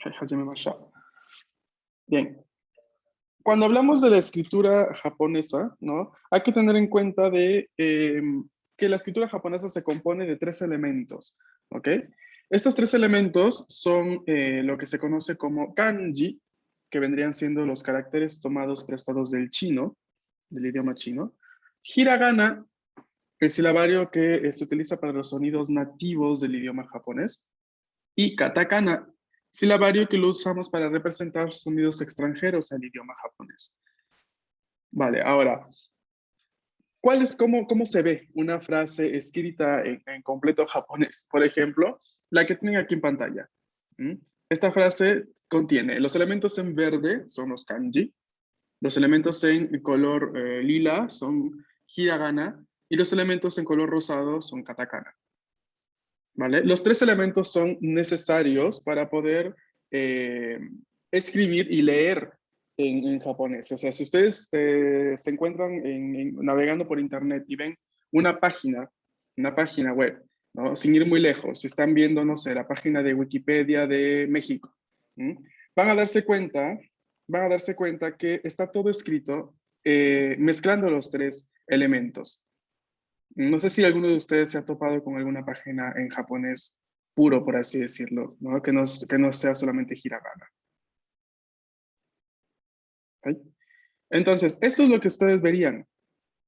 Hajimemashita. Bien. Cuando hablamos de la escritura japonesa, ¿no? Hay que tener en cuenta que la escritura japonesa se compone de 3 elementos, ¿ok? Estos 3 elementos son lo que se conoce como kanji, que vendrían siendo los caracteres tomados prestados del chino, del idioma chino. Hiragana, el silabario que se utiliza para los sonidos nativos del idioma japonés. Y katakana, silabario que lo usamos para representar sonidos extranjeros al idioma japonés. Vale, ahora, cómo se ve una frase escrita en completo japonés? Por ejemplo, la que tienen aquí en pantalla. ¿Mm? Esta frase contiene los elementos en verde, son los kanji, los elementos en color lila son hiragana, y los elementos en color rosado son katakana. ¿Vale? Los 3 elementos son necesarios para poder escribir y leer en japonés. O sea, si ustedes se encuentran navegando por internet y ven una página web, ¿no? Sin ir muy lejos, si están viendo, no sé, la página de Wikipedia de México, ¿sí? van a darse cuenta que está todo escrito mezclando los 3 elementos. No sé si alguno de ustedes se ha topado con alguna página en japonés puro, por así decirlo, ¿no? Que no sea solamente hiragana. ¿Okay? Entonces, esto es lo que ustedes verían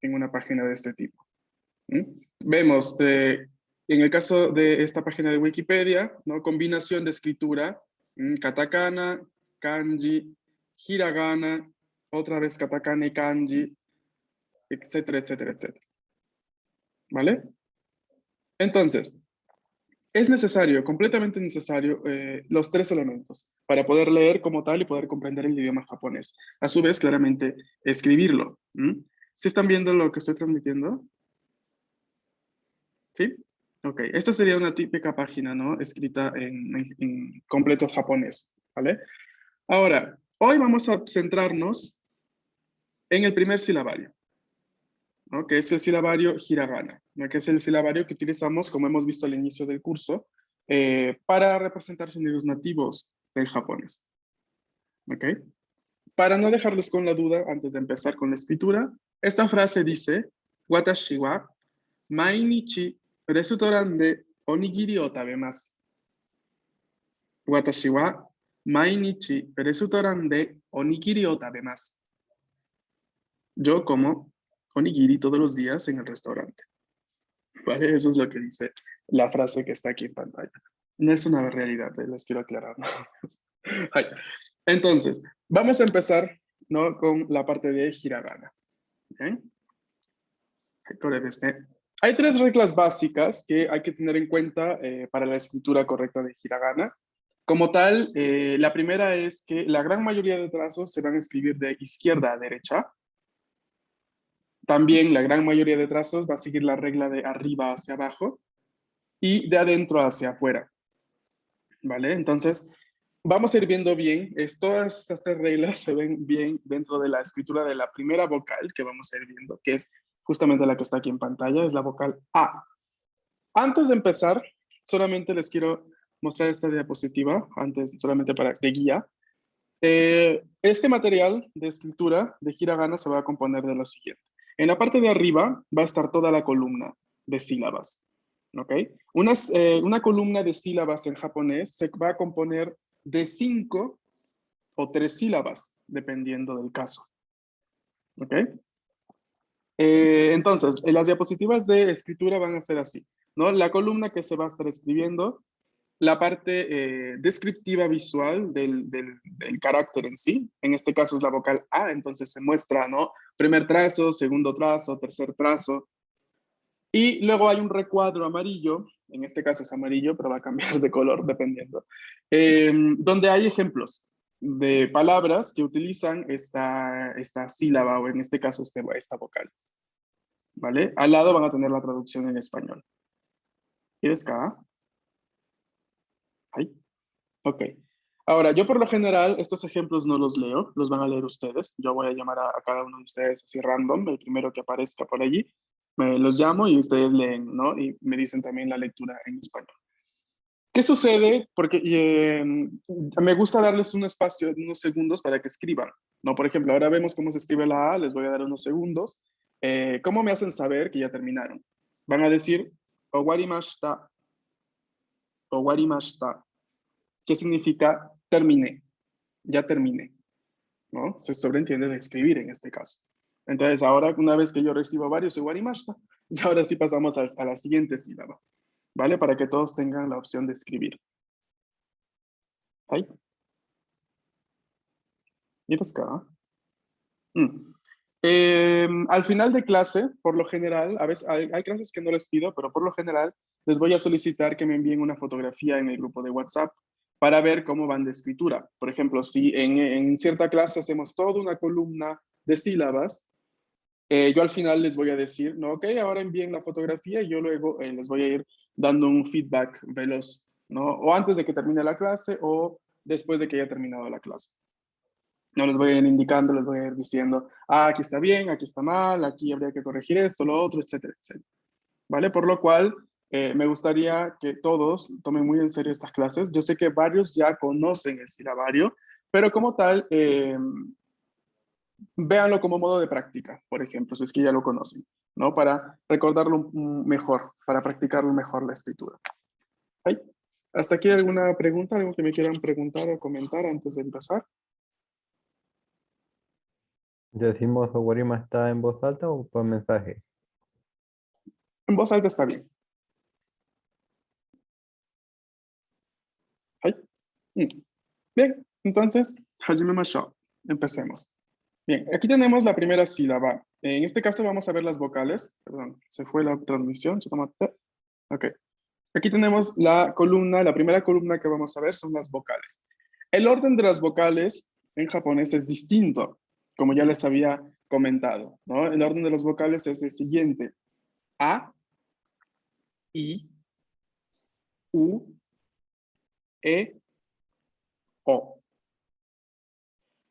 en una página de este tipo. ¿Mm? Vemos, en el caso de esta página de Wikipedia, ¿no? Combinación de escritura, katakana, kanji, hiragana, otra vez katakana y kanji, etcétera, etcétera, etcétera. ¿Vale? Entonces, es necesario, completamente necesario, los 3 elementos para poder leer como tal y poder comprender el idioma japonés. A su vez, claramente, escribirlo. ¿Sí están viendo lo que estoy transmitiendo? ¿Sí? Ok, esta sería una típica página, ¿no? Escrita en completo japonés, ¿vale? Ahora, hoy vamos a centrarnos en el primer silabario, ¿no? Que es el silabario hiragana, ¿no? Que es el silabario que utilizamos, como hemos visto al inicio del curso, para representar sonidos nativos del japonés. ¿Ok? Para no dejarlos con la duda, antes de empezar con la escritura, esta frase dice, Watashi wa mainichi restaurant de onigiri o tabemasu. Watashi wa mainichi restaurant de onigiri o tabemasu. Yo como onigiri todos los días en el restaurante. ¿Vale? Eso es lo que dice la frase que está aquí en pantalla. No es una realidad, les quiero aclarar. Entonces, vamos a empezar, ¿no? Con la parte de hiragana. ¿Okay? Hay 3 reglas básicas que hay que tener en cuenta para la escritura correcta de hiragana. Como tal, la primera es que la gran mayoría de trazos se van a escribir de izquierda a derecha. También la gran mayoría de trazos va a seguir la regla de arriba hacia abajo y de adentro hacia afuera. ¿Vale? Entonces, vamos a ir viendo bien, todas estas 3 reglas se ven bien dentro de la escritura de la primera vocal que vamos a ir viendo, que es justamente la que está aquí en pantalla, es la vocal A. Antes de empezar, solamente les quiero mostrar esta diapositiva, antes solamente de guía. Este material de escritura de hiragana se va a componer de lo siguiente. En la parte de arriba va a estar toda la columna de sílabas. ¿Ok? Una columna de sílabas en japonés se va a componer de 5 o 3 sílabas, dependiendo del caso. ¿Ok? Entonces, las diapositivas de escritura van a ser así, ¿no? La columna que se va a estar escribiendo, la parte descriptiva visual del carácter en sí, en este caso es la vocal A, entonces se muestra, ¿no? Primer trazo, segundo trazo, tercer trazo, y luego hay un recuadro amarillo, en este caso es amarillo, pero va a cambiar de color dependiendo, donde hay ejemplos de palabras que utilizan esta sílaba, o en este caso esta vocal. ¿Vale? Al lado van a tener la traducción en español. ¿Quieres acá? Ahí. Ok. Ahora, yo por lo general estos ejemplos no los leo, los van a leer ustedes. Yo voy a llamar a cada uno de ustedes así random, el primero que aparezca por allí. Me los llamo y ustedes leen, ¿no? Y me dicen también la lectura en español. ¿Qué sucede? Porque me gusta darles un espacio de unos segundos para que escriban, ¿no? Por ejemplo, ahora vemos cómo se escribe la A, les voy a dar unos segundos. ¿Cómo me hacen saber que ya terminaron? Van a decir, owarimashita, owarimashita, ¿qué significa terminé? Ya terminé, ¿no? Se sobreentiende de escribir en este caso. Entonces, ahora, una vez que yo recibo varios owarimashita, y ahora sí pasamos a la siguiente sílaba, ¿vale? Para que todos tengan la opción de escribir. ¿Ahí? ¿Y acá? Mm. Al final de clase, por lo general, a veces hay clases que no les pido, pero por lo general les voy a solicitar que me envíen una fotografía en el grupo de WhatsApp para ver cómo van de escritura. Por ejemplo, si en cierta clase hacemos toda una columna de sílabas, yo al final les voy a decir, no, ok, ahora envíen la fotografía y yo luego les voy a ir dando un feedback veloz, ¿no? O antes de que termine la clase o después de que haya terminado la clase. No les voy a ir indicando, les voy a ir diciendo, ah, aquí está bien, aquí está mal, aquí habría que corregir esto, lo otro, etcétera, etcétera. ¿Vale? Por lo cual, me gustaría que todos tomen muy en serio estas clases. Yo sé que varios ya conocen el silabario, pero como tal, véanlo como modo de práctica, por ejemplo, si es que ya lo conocen, ¿no? Para recordarlo mejor, para practicarlo mejor la escritura. ¿Hay? ¿Hasta aquí alguna pregunta, algo que me quieran preguntar o comentar antes de empezar? ¿Decimos Owarima está en voz alta o por mensaje? En voz alta está bien. ¿Hay? Bien, entonces, hajime mashou. Empecemos. Bien, aquí tenemos la primera sílaba. En este caso vamos a ver las vocales. Perdón, se fue la transmisión. Ok. Aquí tenemos la columna, la primera columna que vamos a ver son las vocales. El orden de las vocales en japonés es distinto, como ya les había comentado, ¿no? El orden de las vocales es el siguiente. A, I, U, E, O.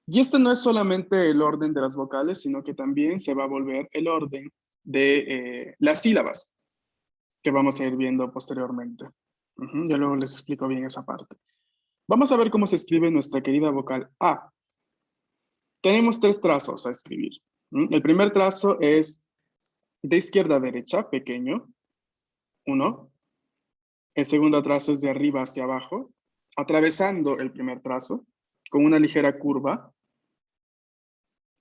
Y este no es solamente el orden de las vocales, sino que también se va a volver el orden de las sílabas, que vamos a ir viendo posteriormente. Ya luego les explico bien esa parte. Vamos a ver cómo se escribe nuestra querida vocal A. Tenemos tres trazos a escribir. El primer trazo es de izquierda a derecha, pequeño, uno. El segundo trazo es de arriba hacia abajo, atravesando el primer trazo, con una ligera curva.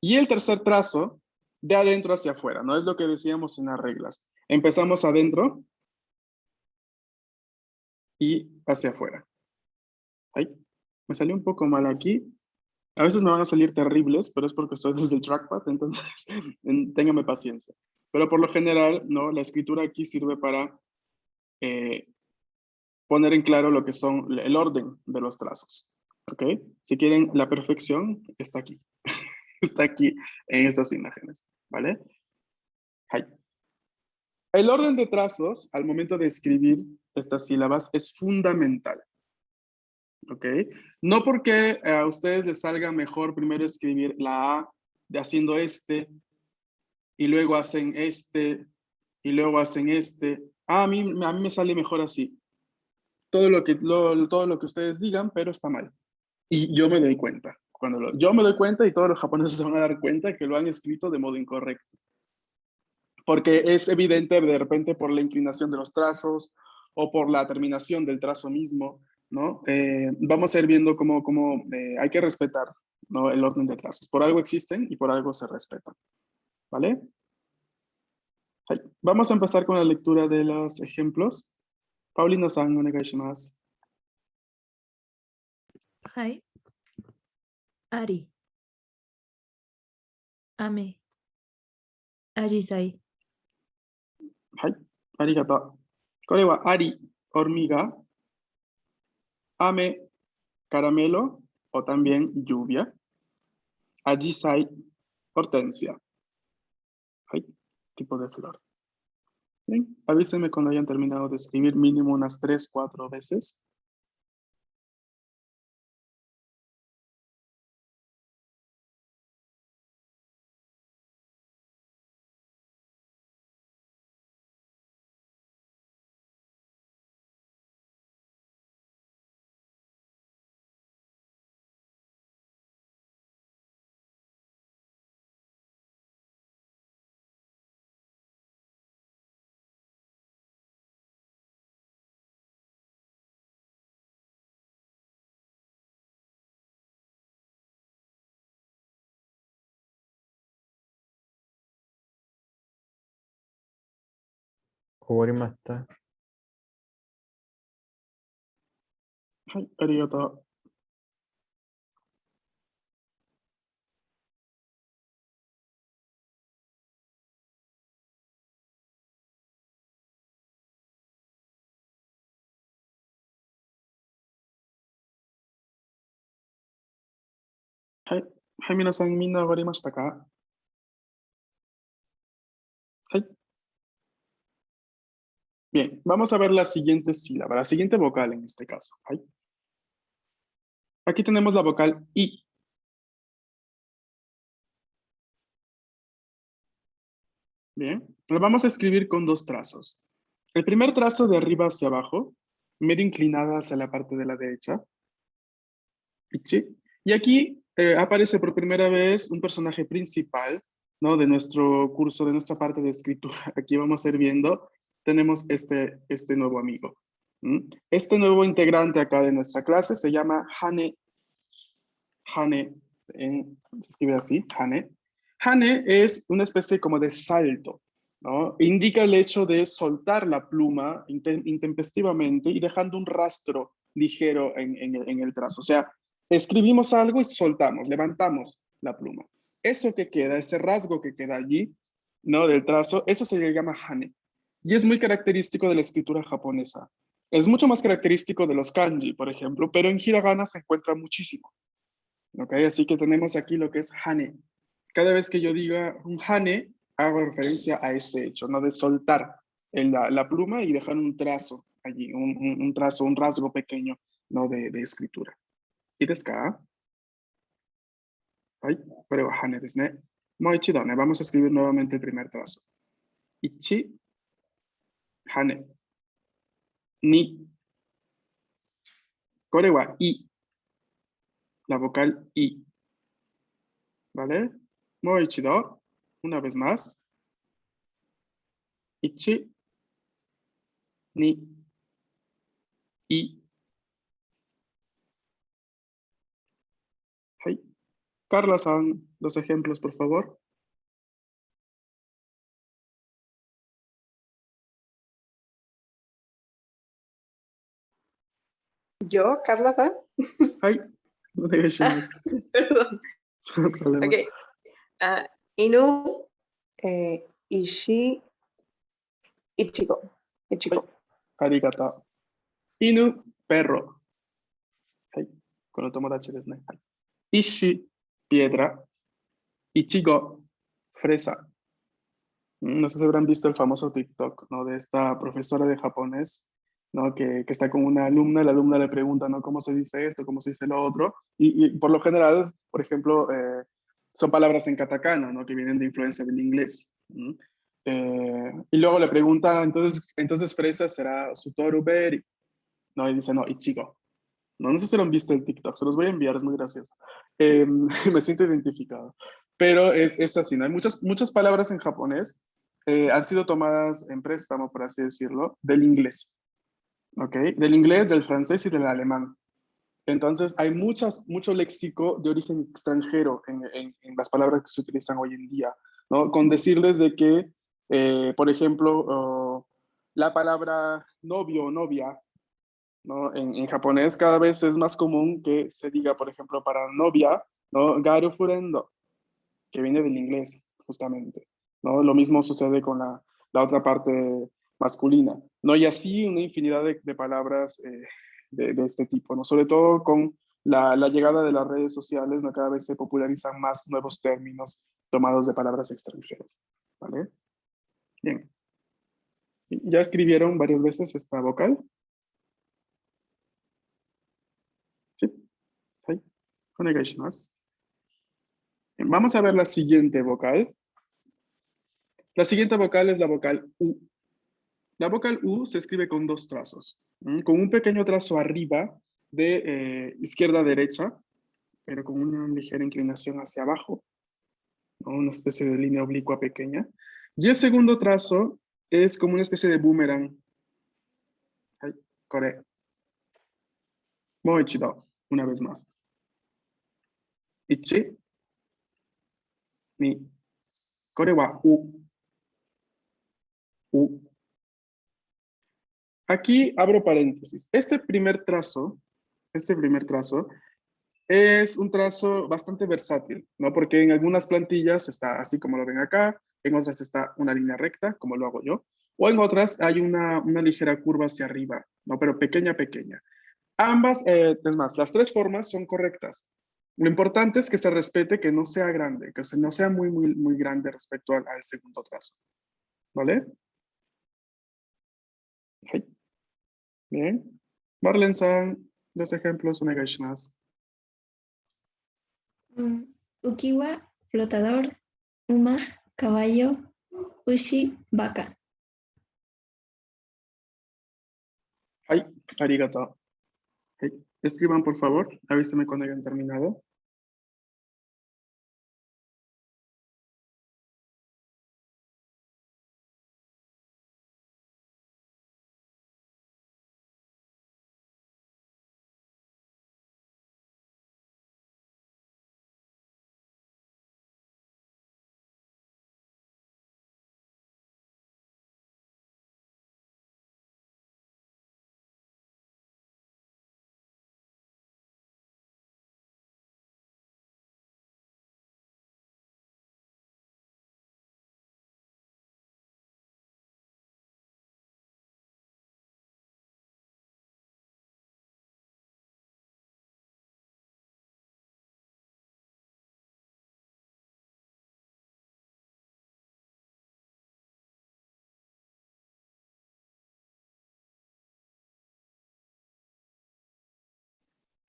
Y el tercer trazo, de adentro hacia afuera, no es lo que decíamos en las reglas. Empezamos adentro y hacia afuera. Ay, me salió un poco mal aquí. A veces me van a salir terribles, pero es porque estoy desde el trackpad, entonces téngame paciencia. Pero por lo general, ¿no? La escritura aquí sirve para eh, poner en claro lo que son el orden de los trazos. ¿Ok? Si quieren la perfección, está aquí. Está aquí en estas imágenes. ¿Vale? Hi. El orden de trazos al momento de escribir estas sílabas es fundamental. ¿Ok? No porque a ustedes les salga mejor primero escribir la A de haciendo este, y luego hacen este, y luego hacen este. A mí me sale mejor así. Todo lo que ustedes digan, pero está mal. Y yo me doy cuenta. Yo me doy cuenta y todos los japoneses se van a dar cuenta que lo han escrito de modo incorrecto. Porque es evidente de repente por la inclinación de los trazos o por la terminación del trazo mismo, ¿no? Vamos a ir viendo cómo hay que respetar, ¿no? El orden de trazos. Por algo existen y por algo se respetan, ¿vale? Vamos a empezar con la lectura de los ejemplos. Paulina-san, onegai shimasu. はい。あり、雨、アジサイ、はい、ありがとう。これはあり、hormiga, ame, caramelo o también lluvia, ajisai, hortensia. Ay, tipo de flor. Bien, avísenme cuando hayan terminado de escribir mínimo unas 3, 4 veces. 終わりました。はい、ありがとう。はい、はい、皆さんみんな終わりましたか？はい。Bien, vamos a ver la siguiente sílaba, la siguiente vocal en este caso. ¿Ay? Aquí tenemos la vocal I. Bien, lo vamos a escribir con dos trazos. El primer trazo de arriba hacia abajo, medio inclinada hacia la parte de la derecha. ¿Sí? Y aquí aparece por primera vez un personaje principal, ¿no? De nuestro curso, de nuestra parte de escritura. Aquí vamos a ir viendo, tenemos este nuevo amigo. Este nuevo integrante acá de nuestra clase se llama Hane. Hane, se escribe así, Hane. Hane es una especie como de salto, ¿no? Indica el hecho de soltar la pluma intempestivamente y dejando un rastro ligero en el trazo. O sea, escribimos algo y soltamos, levantamos la pluma. Eso que queda, ese rasgo que queda allí, ¿no? Del trazo, eso se le llama Hane. Y es muy característico de la escritura japonesa. Es mucho más característico de los kanji, por ejemplo, pero en hiragana se encuentra muchísimo. ¿Ok? Así que tenemos aquí lo que es hane. Cada vez que yo diga un hane, hago referencia a este hecho, ¿no? De soltar la pluma y dejar un trazo allí, un trazo, un rasgo pequeño, ¿no? De escritura. ¿Y desu ka? Ay, pero hane desu ne. Moichido, ¿no? Vamos a escribir nuevamente el primer trazo. Ichi, hane. Ni. Kore wa i. La vocal i. ¿Vale? Moichido. Una vez más. Ichi, ni, i. Hey. Carla-san, los ejemplos, por favor. Yo, Carla, ¿sabes? Ay, no te Perdón. No problema. Ok. Inu, Ishi, Ichigo. Ichigo. Arigata. Inu, perro. Hey, con el tomodachi desu ne. Ishi, piedra. Ichigo, fresa. No sé si habrán visto el famoso TikTok, ¿no? De esta profesora de japonés, ¿no? Que está con una alumna, la alumna le pregunta, ¿no? ¿Cómo se dice esto? ¿Cómo se dice lo otro? Y por lo general, por ejemplo, son palabras en katakana, ¿no? Que vienen de influencia del inglés. Y luego le pregunta, entonces fresa será Sutoru Beri, ¿no? Y dice, no, Ichigo. No sé si lo han visto en TikTok, se los voy a enviar, es muy gracioso. Me siento identificado. Pero es así, ¿no? Hay muchas palabras en japonés han sido tomadas en préstamo, por así decirlo, del inglés, ¿ok? Del inglés, del francés y del alemán. Entonces, hay mucho léxico de origen extranjero en las palabras que se utilizan hoy en día, ¿no? Con decirles de que, por ejemplo, la palabra novio o novia, ¿no? En japonés cada vez es más común que se diga, por ejemplo, para novia, ¿no? Girlfriend, que viene del inglés, justamente, ¿no? Lo mismo sucede con la otra parte masculina, ¿no? Y así una infinidad de palabras de este tipo, ¿no? Sobre todo con la llegada de las redes sociales, ¿no? Cada vez se popularizan más nuevos términos tomados de palabras extranjeras, ¿vale? Bien. ¿Ya escribieron varias veces esta vocal? Sí. Sí. Onegaishimasu. Bien, vamos a ver la siguiente vocal. La siguiente vocal es la vocal U. La vocal U se escribe con dos trazos, con un pequeño trazo arriba de izquierda a derecha, pero con una ligera inclinación hacia abajo, ¿no? Una especie de línea oblicua pequeña. Y el segundo trazo es como una especie de boomerang. Ay, kore. Moichido, una vez más. Ichi, ni. Kore wa U. U. Aquí abro paréntesis. Este primer trazo es un trazo bastante versátil, ¿no? Porque en algunas plantillas está así como lo ven acá, en otras está una línea recta, como lo hago yo, o en otras hay una ligera curva hacia arriba, ¿no? Pero pequeña, pequeña. Ambas, es más, las tres formas son correctas. Lo importante es que se respete que no sea grande, no sea muy, muy, muy grande respecto al segundo trazo, ¿vale?はい. Bien. Marlene-san, los ejemplos, onegaishimasu. Ukiwa, flotador, Uma, caballo, Ushi, vaca. Ay, arigato. Hey, escriban, por favor. Avísame cuando hayan terminado.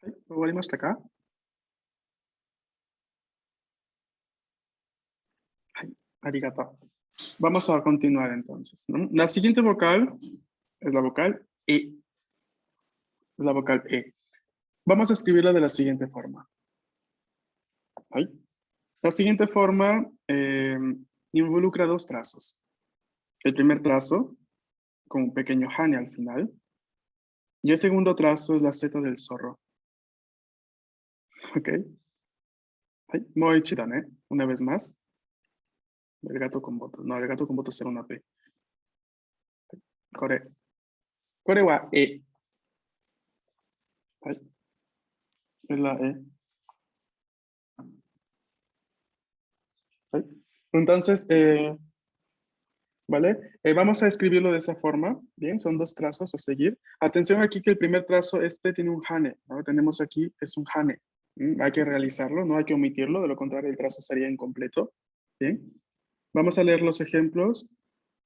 Hey, ¿終わりましたか? Ay, arigato. Vamos a continuar entonces, ¿no? La siguiente vocal es la vocal E. Es la vocal E. Vamos a escribirla de la siguiente forma. Ay. La siguiente forma involucra dos trazos. El primer trazo, con un pequeño hane al final, y el segundo trazo es la Z del zorro. ¿Ok? Ay, moichida, ¿eh? Una vez más. El gato con botas. No, el gato con botas será una P. Kore. Kore wa E. Ay. Es la E. Ay. Entonces, ¿vale? Vamos a escribirlo de esa forma. Bien, son dos trazos a seguir. Atención aquí que el primer trazo, tiene un hane, ¿no? Tenemos aquí, es un hane. Hay que realizarlo, no hay que omitirlo, de lo contrario el trazo sería incompleto. Bien. Vamos a leer los ejemplos.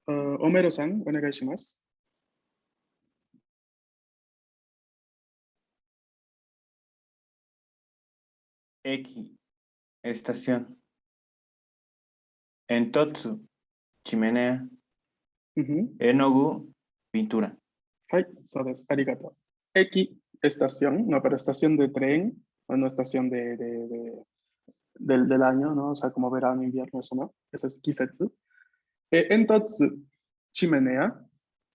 Homero-san, onegaishimasu. Eki, estación. Entotsu, chimenea. Enogu, pintura. Hai, so desu. Arigato. Eki, estación, no, pero estación de tren, o no estación del año, ¿no? O sea, como verano, invierno, eso no. Eso es kisetsu. Entotsu, chimenea.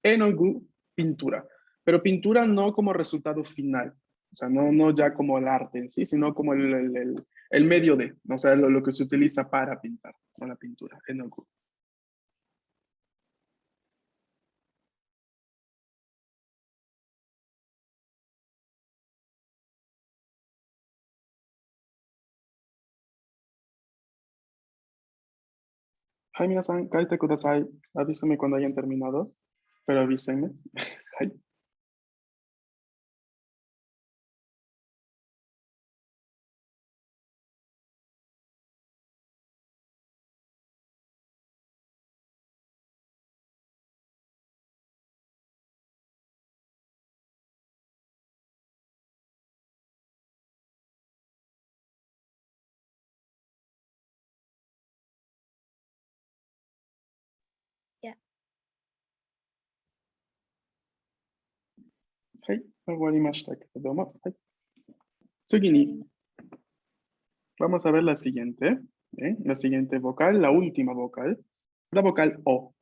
Enogu, pintura. Pero pintura no como resultado final. O sea, no ya como el arte en sí, sino como el medio de, o sea, lo que se utiliza para pintar, no la pintura. Enogu. Hai, minasan, kaite kudasai. Avísame cuando hayan terminado, pero avísenme. Hai. Ya. Hai,終わりましたけれども。はい。次に vamos a ver la siguiente. ¿Bien? La siguiente vocal, la última vocal. La vocal O.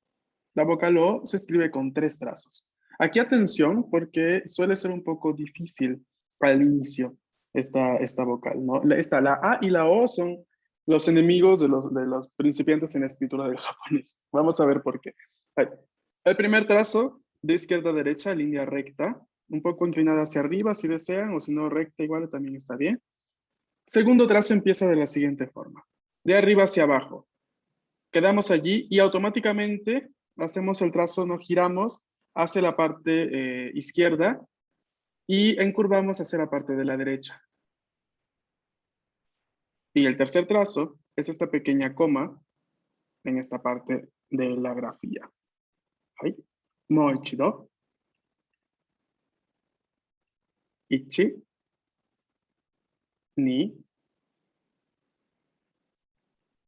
La vocal O se escribe con tres trazos. Aquí atención porque suele ser un poco difícil al inicio esta vocal, ¿no? La A y la O son los enemigos de los principiantes en escritura del japonés. Vamos a ver por qué. El primer trazo de izquierda a derecha, línea recta, un poco inclinada hacia arriba si desean, o si no recta igual también está bien. Segundo trazo empieza de la siguiente forma, de arriba hacia abajo. Quedamos allí y automáticamente hacemos el trazo, nos giramos hacia la parte izquierda y encurvamos hacia la parte de la derecha. Y el tercer trazo es esta pequeña coma en esta parte de la grafía. Ahí. Moichido. Ichi. Ni.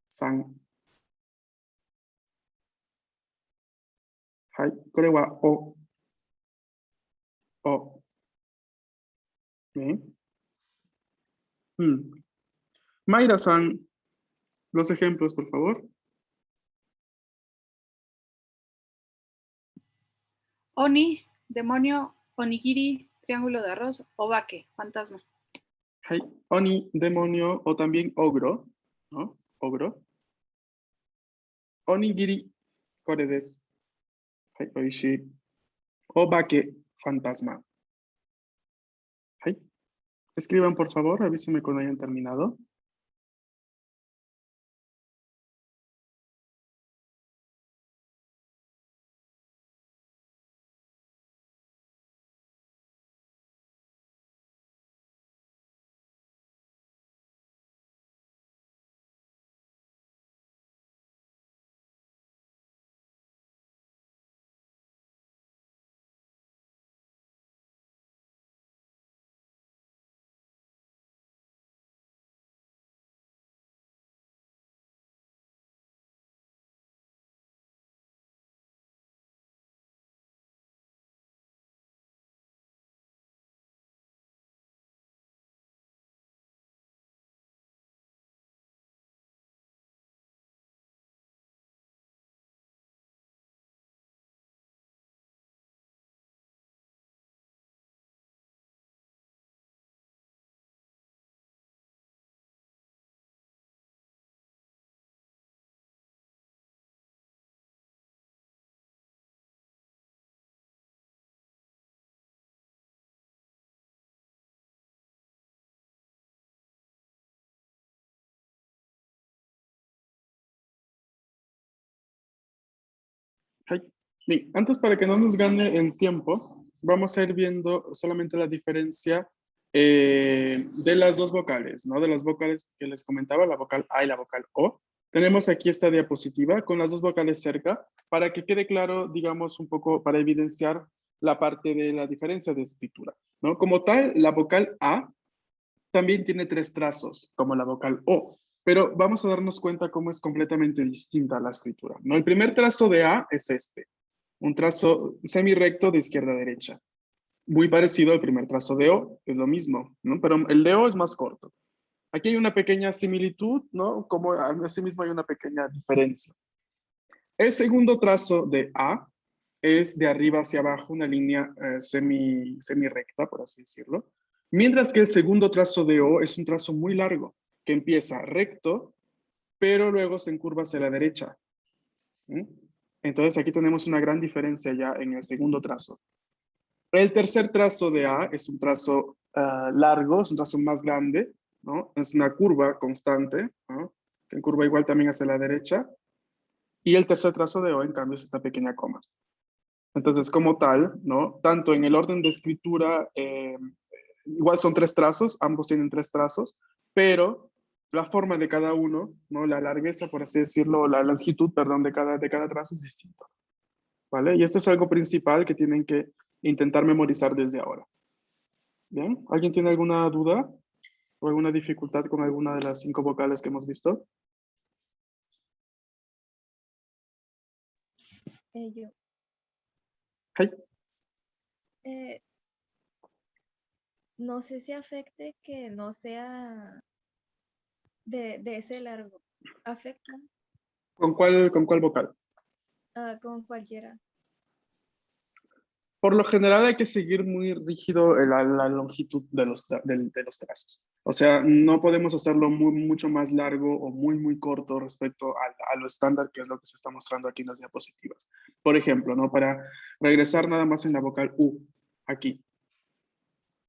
San. Hai. Kore wa o. O. ¿Eh? Mayra-san, los ejemplos, por favor. Oni, demonio, onigiri, triángulo de arroz, obake, fantasma. Hai. Oni, demonio, o también ogro, ¿no? Ogro. Onigiri, kore desu. Hai, oishii. Obake, fantasma. Hai. Escriban, por favor, avísenme cuando hayan terminado. Ay, bien, antes para que no nos gane el tiempo, vamos a ir viendo solamente la diferencia de las dos vocales, ¿no? De las vocales que les comentaba, la vocal A y la vocal O. Tenemos aquí esta diapositiva con las dos vocales cerca para que quede claro, digamos, un poco para evidenciar la parte de la diferencia de escritura, ¿no? Como tal, la vocal A también tiene 3 trazos, como la vocal O, pero vamos a darnos cuenta cómo es completamente distinta la escritura, ¿no? El primer trazo de A es este, un trazo semirecto de izquierda a derecha, muy parecido al primer trazo de O, es lo mismo, ¿no? Pero el de O es más corto. Aquí hay una pequeña similitud, ¿no? Como asimismo hay una pequeña diferencia. El segundo trazo de A es de arriba hacia abajo, una línea semi-recta, por así decirlo. Mientras que el segundo trazo de O es un trazo muy largo, que empieza recto, pero luego se encurva hacia la derecha. ¿Mm? Entonces aquí tenemos una gran diferencia ya en el segundo trazo. El tercer trazo de A es un trazo largo, es un trazo más grande, ¿no? Es una curva constante, ¿no? Que encurva igual también hacia la derecha. Y el tercer trazo de O, en cambio, es esta pequeña coma. Entonces, como tal, ¿no? Tanto en el orden de escritura, igual son 3 trazos, ambos tienen 3 trazos, pero la forma de cada uno, ¿no? La largueza, por así decirlo, la longitud, perdón, de cada trazo es distinta, ¿vale? Y esto es algo principal que tienen que intentar memorizar desde ahora. ¿Bien? ¿Alguien tiene alguna duda o alguna dificultad con alguna de las 5 vocales que hemos visto? Yo. Hey. No sé si afecte que no sea de ese largo. ¿Afecta? Con cuál vocal? Con cualquiera. Por lo general hay que seguir muy rígido la longitud de de los trazos. O sea, no podemos hacerlo mucho más largo o muy corto respecto a lo estándar, que es lo que se está mostrando aquí en las diapositivas. Por ejemplo, ¿no? Para regresar nada más en la vocal U, aquí.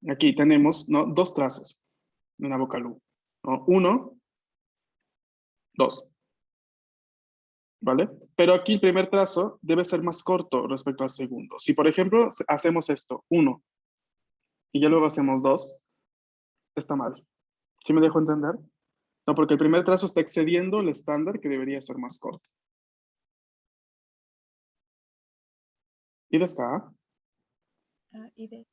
Aquí tenemos, ¿no? 2 trazos en la vocal U, ¿no? 1, 2. ¿Vale? Pero aquí el primer trazo debe ser más corto respecto al segundo. Si, por ejemplo, hacemos esto, 1, y ya luego hacemos 2, está mal. ¿Sí me dejo entender? No, porque el primer trazo está excediendo el estándar, que debería ser más corto. ¿Y de acá? Y de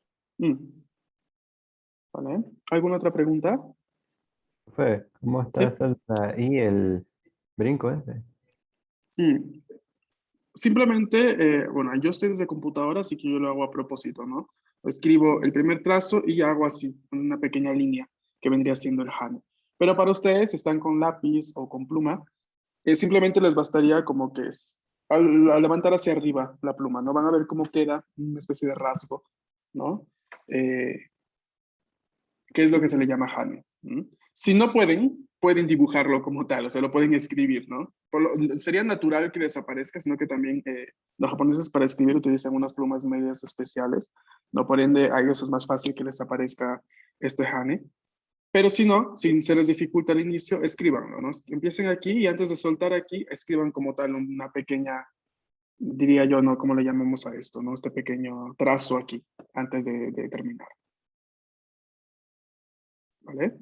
¿Vale? ¿Alguna otra pregunta? Profe, ¿cómo está ahí el brinco ese? Mm. Simplemente, bueno, yo estoy desde computadora, así que yo lo hago a propósito, ¿no? Escribo el primer trazo y hago así, una pequeña línea, que vendría siendo el hane. Pero para ustedes, si están con lápiz o con pluma, simplemente les bastaría como que es, al levantar hacia arriba la pluma, ¿no? Van a ver cómo queda una especie de rasgo, ¿no? ¿Qué es lo que se le llama hane? Si no pueden dibujarlo como tal, o sea, lo pueden escribir, ¿no? Sería natural que desaparezca, sino que también los japoneses para escribir utilizan unas plumas medias especiales, ¿no? Por ende, a ellos es más fácil que les aparezca este hane. Pero si no, si se les dificulta al inicio, escríbanlo, ¿no? Empiecen aquí y antes de soltar aquí, escriban como tal una pequeña, diría yo, ¿no? ¿Cómo le llamamos a esto, no? Este pequeño trazo aquí, antes de terminar. ¿Vale?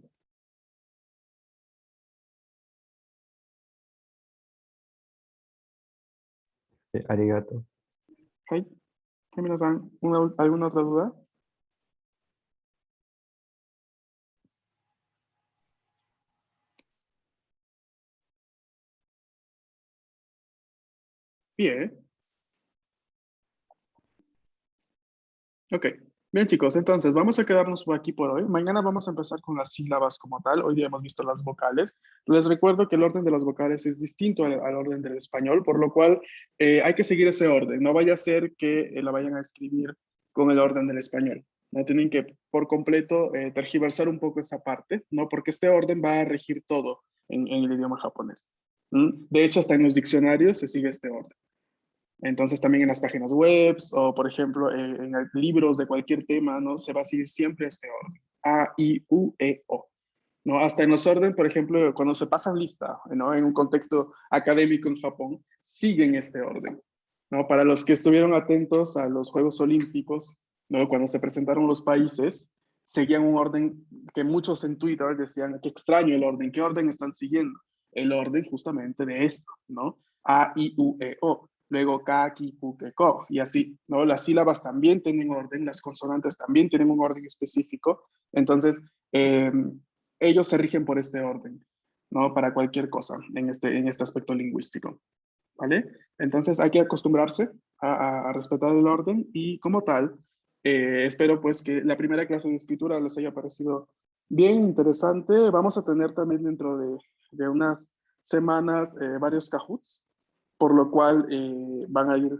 Sí, arigato. ¿Hay? ¿Alguna otra duda? Bien. Ok. Bien, chicos, entonces vamos a quedarnos por aquí por hoy. Mañana vamos a empezar con las sílabas como tal. Hoy ya hemos visto las vocales. Les recuerdo que el orden de las vocales es distinto al orden del español, por lo cual hay que seguir ese orden. No vaya a ser que la vayan a escribir con el orden del español. No tienen que por completo tergiversar un poco esa parte, ¿no? Porque este orden va a regir todo en el idioma japonés. De hecho, hasta en los diccionarios se sigue este orden. Entonces también en las páginas web o, por ejemplo, en libros de cualquier tema, ¿no? Se va a seguir siempre este orden. A, I, U, E, O. ¿No? Hasta en los orden, por ejemplo, cuando se pasan lista, ¿no? En un contexto académico en Japón, siguen este orden. ¿No? Para los que estuvieron atentos a los Juegos Olímpicos, ¿no? Cuando se presentaron los países, seguían un orden que muchos en Twitter decían, qué extraño el orden, ¿qué orden están siguiendo? El orden justamente de esto, ¿no? A, I, U, E, O. Luego Ka, Ki, Ku, Ke, Ko, y así, ¿no? Las sílabas también tienen orden, las consonantes también tienen un orden específico. Entonces, ellos se rigen por este orden, ¿no? Para cualquier cosa en este aspecto lingüístico, ¿vale? Entonces hay que acostumbrarse a respetar el orden y como tal, espero pues que la primera clase de escritura les haya parecido bien interesante. Vamos a tener también dentro de unas semanas varios Kahoots, por lo cual van a ir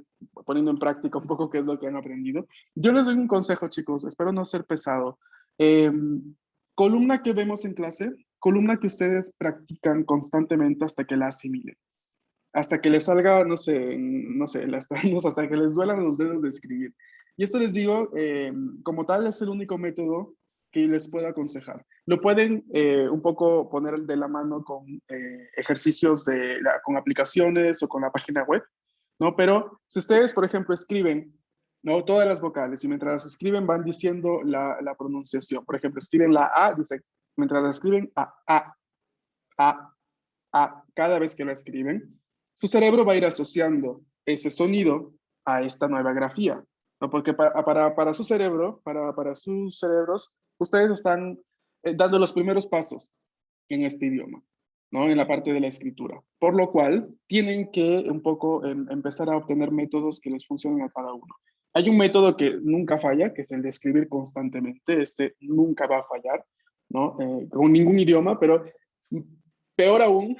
poniendo en práctica un poco qué es lo que han aprendido. Yo les doy un consejo, chicos, espero no ser pesado. Columna que vemos en clase, columna que ustedes practican constantemente hasta que la asimilen. Hasta que les salga, no sé, hasta que les duelan los dedos de escribir. Y esto les digo, como tal, es el único método que les puedo aconsejar. Lo pueden un poco poner de la mano con ejercicios con aplicaciones o con la página web, ¿no? Pero si ustedes, por ejemplo, escriben, ¿no? Todas las vocales y mientras las escriben van diciendo la pronunciación. Por ejemplo, escriben la A, dice, mientras la escriben, cada vez que la escriben, su cerebro va a ir asociando ese sonido a esta nueva grafía, ¿no? Porque para su cerebro, para sus cerebros, ustedes están dando los primeros pasos en este idioma, ¿no? En la parte de la escritura. Por lo cual, tienen que un poco empezar a obtener métodos que les funcionen a cada uno. Hay un método que nunca falla, que es el de escribir constantemente. Este nunca va a fallar, ¿no? Con ningún idioma, pero peor aún,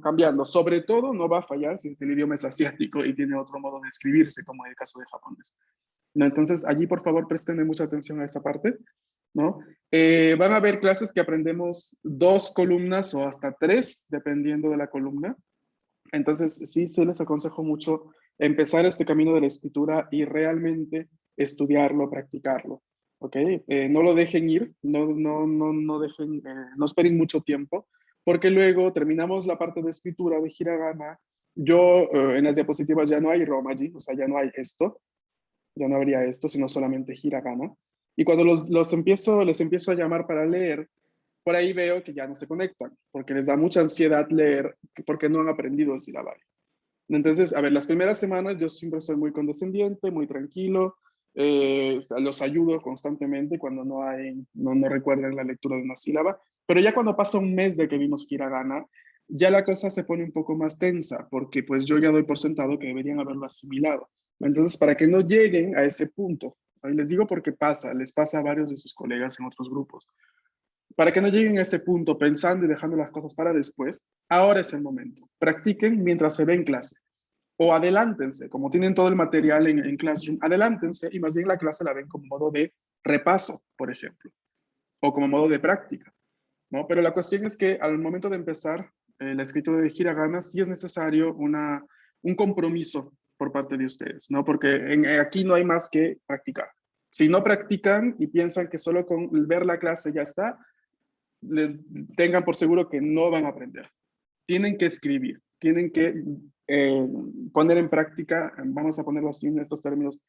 cambiarlo, sobre todo no va a fallar si el idioma es asiático y tiene otro modo de escribirse, como en el caso de japonés. ¿no? Entonces, allí, por favor, presten mucha atención a esa parte, ¿no? Van a haber clases que aprendemos 2 columnas o hasta 3, dependiendo de la columna. Entonces, sí, sí les aconsejo mucho empezar este camino de la escritura y realmente estudiarlo, practicarlo, ¿ok? No lo dejen ir, no dejen, no esperen mucho tiempo, porque luego terminamos la parte de escritura de hiragana. Yo, en las diapositivas ya no hay romaji, o sea, ya no hay esto, ya no habría esto, sino solamente hiragana. Y cuando les empiezo a llamar para leer, por ahí veo que ya no se conectan, porque les da mucha ansiedad leer, porque no han aprendido el silabario. Entonces, a ver, las primeras semanas yo siempre soy muy condescendiente, muy tranquilo, los ayudo constantemente cuando no recuerdan la lectura de una sílaba, pero ya cuando pasa un mes de que vimos hiragana, ya la cosa se pone un poco más tensa, porque pues yo ya doy por sentado que deberían haberlo asimilado. Entonces, para que no lleguen a ese punto, ahí les digo porque les pasa a varios de sus colegas en otros grupos, para que no lleguen a ese punto pensando y dejando las cosas para después, ahora es el momento. Practiquen mientras se ve en clase. O adelántense, como tienen todo el material en Classroom, adelántense y más bien la clase la ven como modo de repaso, por ejemplo, o como modo de práctica, ¿no? Pero la cuestión es que al momento de empezar la escritura de hiragana, sí es necesario un compromiso por parte de ustedes, ¿no? Porque aquí no hay más que practicar. Si no practican y piensan que solo con ver la clase ya está, tengan por seguro que no van a aprender. Tienen que escribir, tienen que poner en práctica, vamos a ponerlo así en estos términos,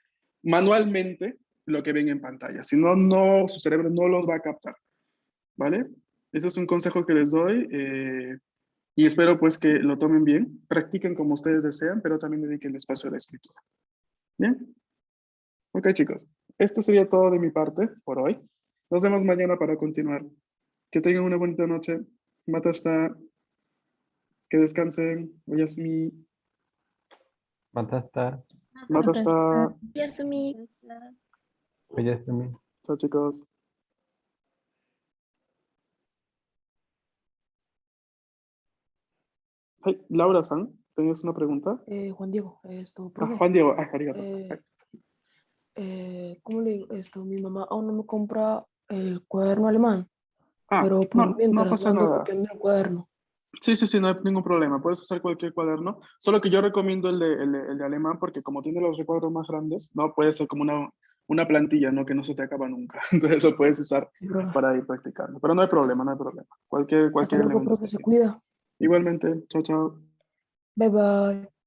manualmente lo que ven en pantalla. Si no, su cerebro no los va a captar, ¿vale? Ese es un consejo que les doy y espero pues que lo tomen bien. Practiquen como ustedes desean, pero también dediquen espacio a la escritura. ¿Bien? Ok, chicos. Esto sería todo de mi parte por hoy. Nos vemos mañana para continuar. Que tengan una bonita noche. Matasta. Que descansen. Oyasumi. Matasta. Matasta. Yasumi. Oyasumi. Chao, chicos. Hey, Laura-san, ¿tenías una pregunta? Juan Diego, profe, Juan Diego. Arigato. ¿cómo le digo esto? Mi mamá aún no me compra el cuaderno alemán, pero por no mientras pasa ando nada. copiando el cuaderno. Sí, no hay ningún problema. Puedes usar cualquier cuaderno. Solo que yo recomiendo el de alemán porque como tiene los recuadros más grandes, ¿no? Puede ser como una plantilla, ¿no? Que no se te acaba nunca. Entonces lo puedes usar Sí, profe. para ir practicando. Pero no hay problema, no hay problema. Cualquier Hasta luego, elemento profe, está se bien. cuida. Igualmente. Chao, chao. Bye bye.